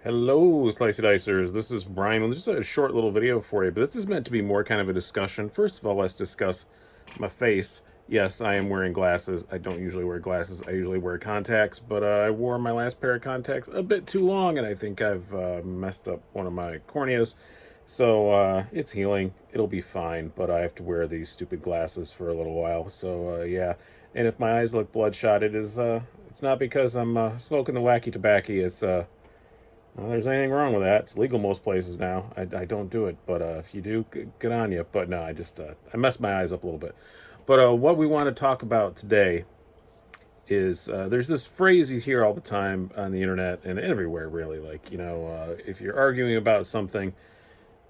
Hello, Slicey Dicers. This is Brian. Well, just a short little video for you, but this is meant to be more kind of a discussion. First of all, let's discuss my face. Yes, I am wearing glasses. I don't usually wear glasses. I usually wear contacts, but I wore my last pair of contacts a bit too long, and I think I've messed up one of my corneas. So it's healing. It'll be fine, but I have to wear these stupid glasses for a little while. So yeah, and if my eyes look bloodshot, it's not because I'm smoking the wacky tobacco. It's well, there's anything wrong with that. It's legal most places now. I don't do it, but if you do, good on you. But no, I messed my eyes up a little bit. But what we want to talk about today is there's this phrase you hear all the time on the internet and everywhere, really. Like, if you're arguing about something,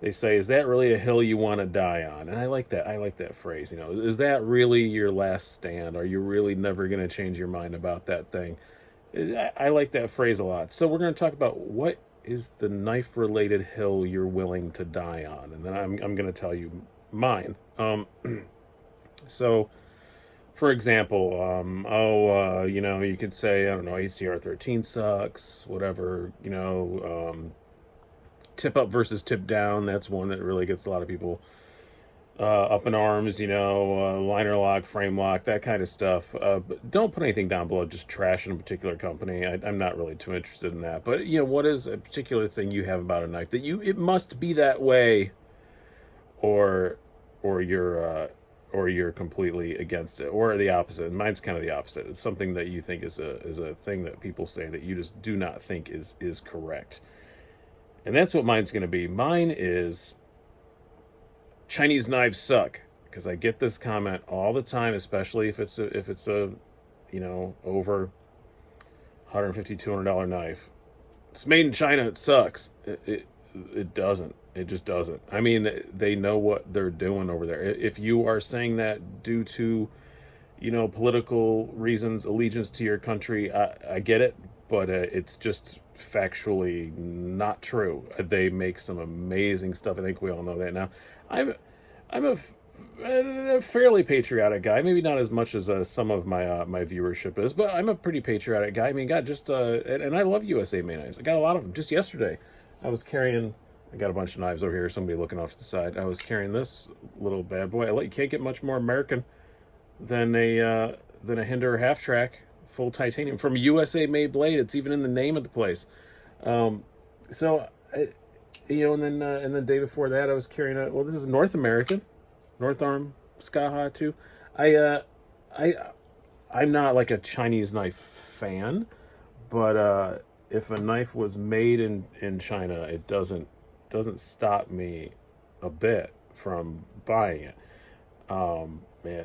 they say, "Is that really a hill you want to die on?" And I like that. I like that phrase. Is that really your last stand? Are you really never going to change your mind about that thing? I like that phrase a lot. So we're going to talk about what is the knife-related hill you're willing to die on, and then I'm going to tell you mine. So, for example, you could say, I don't know, ACR 13 sucks, whatever. Tip up versus tip down. That's one that really gets a lot of people up in arms, liner lock, frame lock, that kind of stuff. But don't put anything down below, just trash in a particular company. I'm not really too interested in that. But, what is a particular thing you have about a knife that it must be that way, or, or you're completely against it, or the opposite. And mine's kind of the opposite. It's something that you think is a thing that people say that you just do not think is correct. And that's what mine's going to be. Mine is Chinese knives suck, because I get this comment all the time, especially if it's a over 150 $200 knife. It's made in China. It sucks. It doesn't. It just doesn't. I mean, they know what they're doing over there. If you are saying that due to political reasons, allegiance to your country, I get it, but it's just factually not true. They make some amazing stuff. I think we all know that now. I'm a fairly patriotic guy. Maybe not as much as some of my viewership is, but I'm a pretty patriotic guy. I mean, God, and I love USA made knives. I got a lot of them. Just yesterday, I was carrying. I got a bunch of knives over here. Somebody looking off to the side. I was carrying this little bad boy. You can't get much more American than a Hinder half track, full titanium from a USA made blade. It's even in the name of the place. Um, so, and then the day before that, I was carrying a. Well, this is North American, North Arm Skaha too. I uh, I I'm not like a Chinese knife fan, but if a knife was made in China, it doesn't stop me a bit from buying it.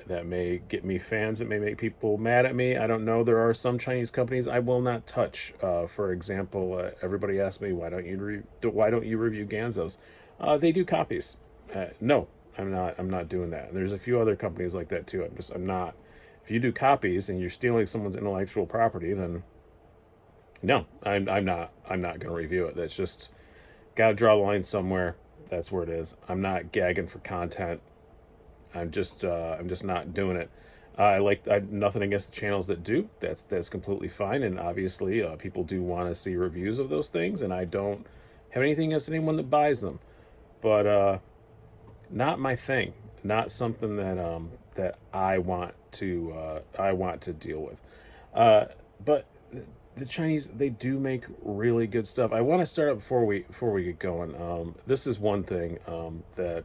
That may get me fans. It may make people mad at me. I don't know. There are some Chinese companies I will not touch. For example, everybody asks me, why don't you review Ganzos? They do copies. No, I'm not doing that. And there's a few other companies like that too. I'm not. If you do copies and you're stealing someone's intellectual property, then no, I'm not going to review it. That's just got to draw a line somewhere. That's where it is. I'm not gagging for content. I'm just not doing it. I nothing against the channels that do. That's completely fine. And obviously, people do want to see reviews of those things, and I don't have anything against anyone that buys them. But not my thing. Not something that I want to deal with. But the Chinese, they do make really good stuff. I want to start up before we get going. This is one thing that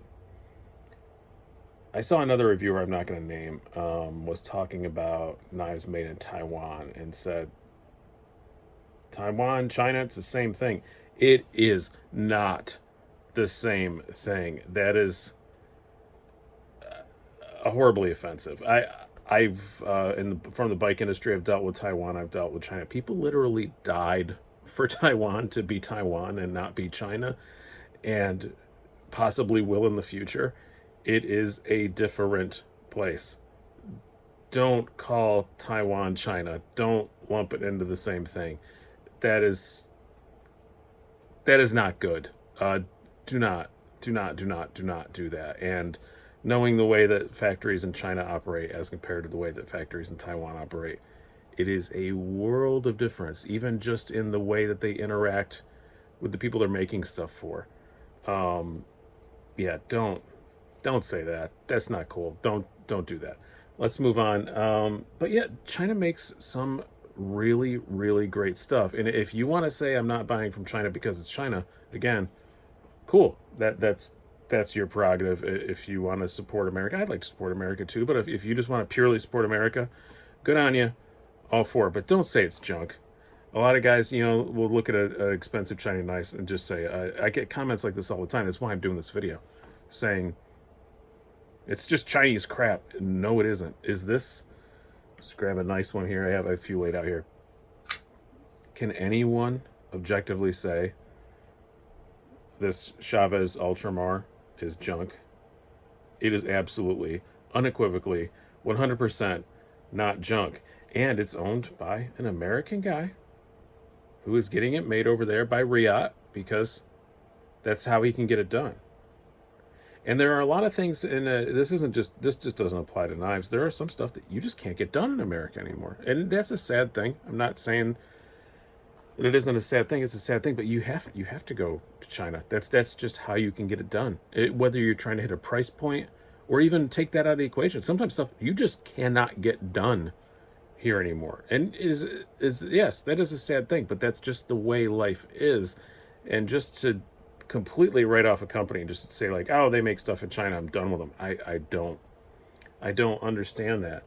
I saw another reviewer I'm not going to name was talking about knives made in Taiwan and said, Taiwan, China, it's the same thing. It is not the same thing. That is horribly offensive. From the bike industry, I've dealt with Taiwan, I've dealt with China. People literally died for Taiwan to be Taiwan and not be China, and possibly will in the future. It is a different place. Don't call Taiwan China. Don't lump it into the same thing. That is not good. Do not, do not, do not, do not do that. And knowing the way that factories in China operate as compared to the way that factories in Taiwan operate, it is a world of difference, even just in the way that they interact with the people they're making stuff for. Yeah, don't say that. That's not cool. Don't do that. Let's move on. But yeah, China makes some really, really great stuff. And if you want to say I'm not buying from China because it's China, again, cool. That's your prerogative. If you want to support America, I'd like to support America too. But if you just want to purely support America, good on you. All for it. But don't say it's junk. A lot of guys, will look at an expensive Chinese knife and just say, I get comments like this all the time. That's why I'm doing this video, saying it's just Chinese crap. No, it isn't. Is this? Let's grab a nice one here. I have a few laid out here. Can anyone objectively say this Chavez Ultramar is junk? It is absolutely, unequivocally, 100% not junk. And it's owned by an American guy who is getting it made over there by Riyadh because that's how he can get it done. And there are a lot of things this just doesn't apply to knives. There are some stuff that you just can't get done in America anymore. And that's a sad thing. I'm not saying that it isn't a sad thing. It's a sad thing, but you have to go to China. That's just how you can get it done. Whether you're trying to hit a price point or even take that out of the equation. Sometimes stuff you just cannot get done here anymore. And yes, that is a sad thing, but that's just the way life is. And just to completely write off a company and just say like, oh, they make stuff in China, I'm done with them. I don't understand that.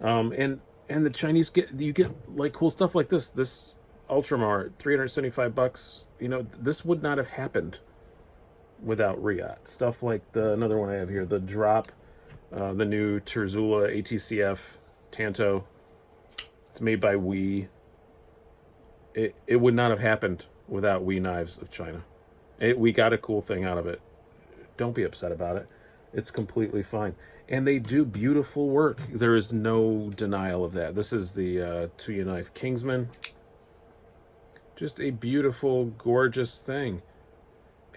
And the Chinese you get like cool stuff like this Ultramar, $375. This would not have happened without Riyadh. Stuff like another one I have here, the Drop, the new Terzula ATCF Tanto. It's made by We. It would not have happened without We Knives of China. We got a cool thing out of it. Don't be upset about it. It's completely fine. And they do beautiful work. There is no denial of that. This is the Tuya Knife Kingsman. Just a beautiful, gorgeous thing.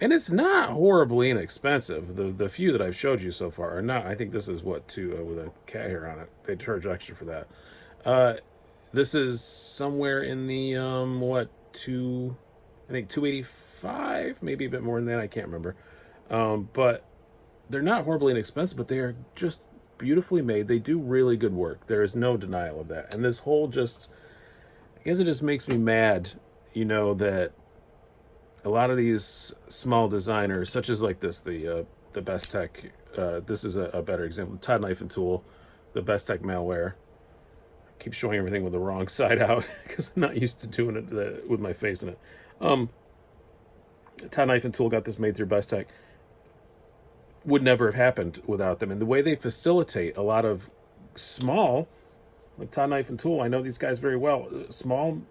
And it's not horribly inexpensive. The few that I've showed you so far are not. I think this is what, with a cat hair on it. They charge extra for that. This is somewhere in the, I think 285, maybe a bit more than that. I can't remember. But they're not horribly inexpensive, but they are just beautifully made. They do really good work. There is no denial of that. And this whole I guess it just makes me mad, that a lot of these small designers, such as like this, the Best Tech, this is a better example. Todd Knife and Tool, the Best Tech malware. I keep showing everything with the wrong side out because I'm not used to doing it with my face in it. Todd Knife and Tool got this made through Best Tech. Would never have happened without them. And the way they facilitate a lot of small, like Todd Knife and Tool, I know these guys very well, small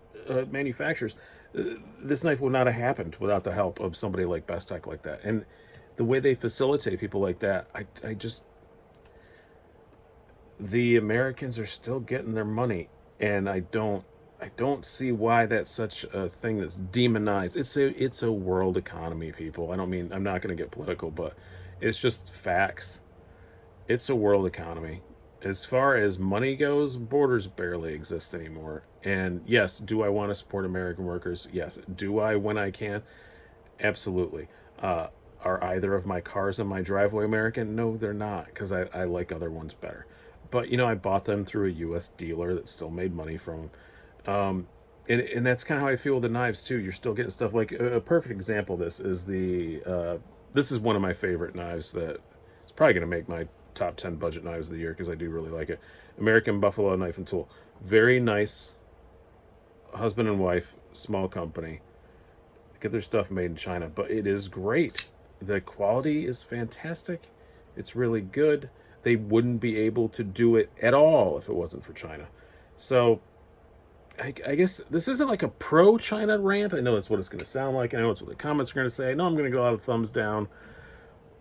manufacturers. This knife would not have happened without the help of somebody like Best Tech like that. And the way they facilitate people like that, the Americans are still getting their money, and I don't see why that's such a thing that's demonized. It's a world economy, people. I'm not going to get political, but it's just facts. It's a world economy. As far as money goes, borders barely exist anymore. And yes, do I want to support American workers? Yes. Do I when I can? Absolutely. Are either of my cars in my driveway American? No, they're not, because I like other ones better. But, I bought them through a U.S. dealer that still made money from them. And that's kind of how I feel with the knives, too. You're still getting stuff like a perfect example of this is this is one of my favorite knives that it's probably going to make my top 10 budget knives of the year because I do really like it. American Buffalo Knife and Tool. Very nice husband and wife, small company. Get their stuff made in China, but it is great. The quality is fantastic. It's really good. They wouldn't be able to do it at all if it wasn't for China. So I guess this isn't like a pro-China rant. I know that's what it's going to sound like. I know it's what the comments are going to say. I know I'm going to go out of thumbs down.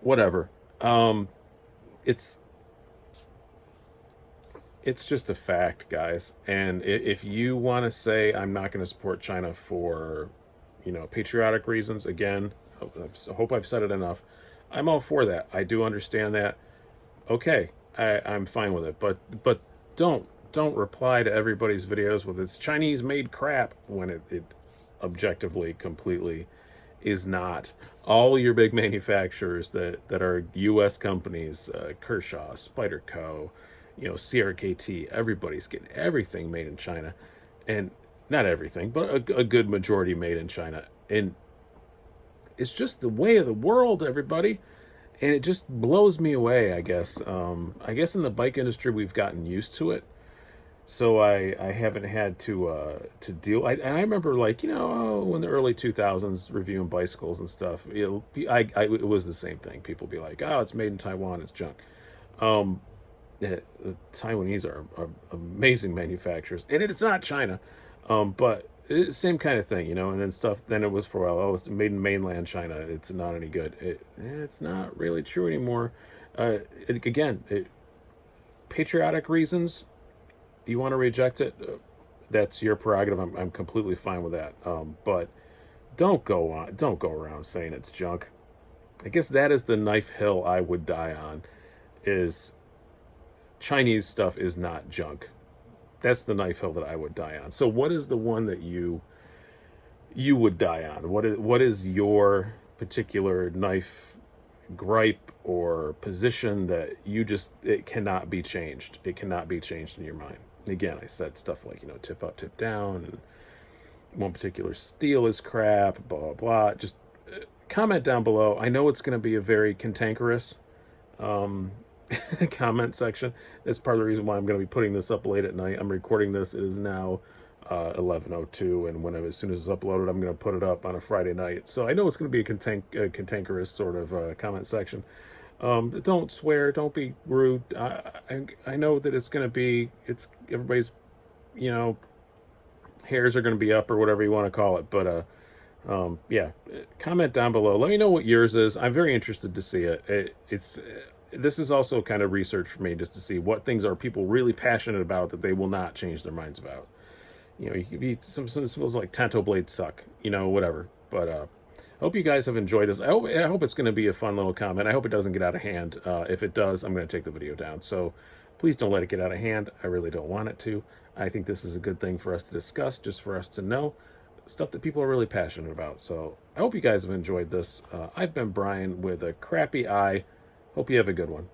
Whatever. It's just a fact, guys. And if you want to say I'm not going to support China for, patriotic reasons, again, I hope I've said it enough. I'm all for that. I do understand that. Okay, I'm fine with it. But don't reply to everybody's videos with it's Chinese-made crap when it objectively completely is not. All your big manufacturers that are U.S. companies, Kershaw, Spyderco, CRKT, everybody's getting everything made in China. And not everything, but a good majority made in China. And it's just the way of the world, everybody. And it just blows me away, I guess. I guess in the bike industry, we've gotten used to it. So I haven't had to deal. And I remember, like, in the early 2000s, reviewing bicycles and stuff. It was the same thing. People be like, "Oh, it's made in Taiwan. It's junk." The Taiwanese are amazing manufacturers, and it's not China, but it's the same kind of thing, And then stuff. Then it was for a while. Oh, it's made in mainland China. It's not any good. It's not really true anymore. Patriotic reasons. You want to reject it, that's your prerogative. I'm completely fine with that. But don't go around saying it's junk. I guess that is the knife hill I would die on. Is Chinese stuff is not junk. That's the knife hill that I would die on. So what is the one that you would die on? What is your particular knife gripe or position that it cannot be changed? It cannot be changed in your mind. Again, I said stuff like, tip up, tip down, and one particular steel is crap, blah, blah, blah. Just comment down below. I know it's going to be a very cantankerous comment section. That's part of the reason why I'm going to be putting this up late at night. I'm recording this. It is now 11:02, and as soon as it's uploaded, I'm going to put it up on a Friday night. So I know it's going to be a cantankerous sort of comment section. Don't swear. Don't be rude. I know that it's going to be, everybody's, hairs are going to be up or whatever you want to call it. But, yeah, comment down below. Let me know what yours is. I'm very interested to see it. This is also kind of research for me, just to see what things are people really passionate about that they will not change their minds about. You could be some like Tanto blades suck, whatever. But, I hope you guys have enjoyed this. I hope it's going to be a fun little comment. I hope it doesn't get out of hand. If it does, I'm going to take the video down. So please don't let it get out of hand. I really don't want it to. I think this is a good thing for us to discuss, just for us to know stuff that people are really passionate about. So I hope you guys have enjoyed this. I've been Brian with a crappy eye. Hope you have a good one.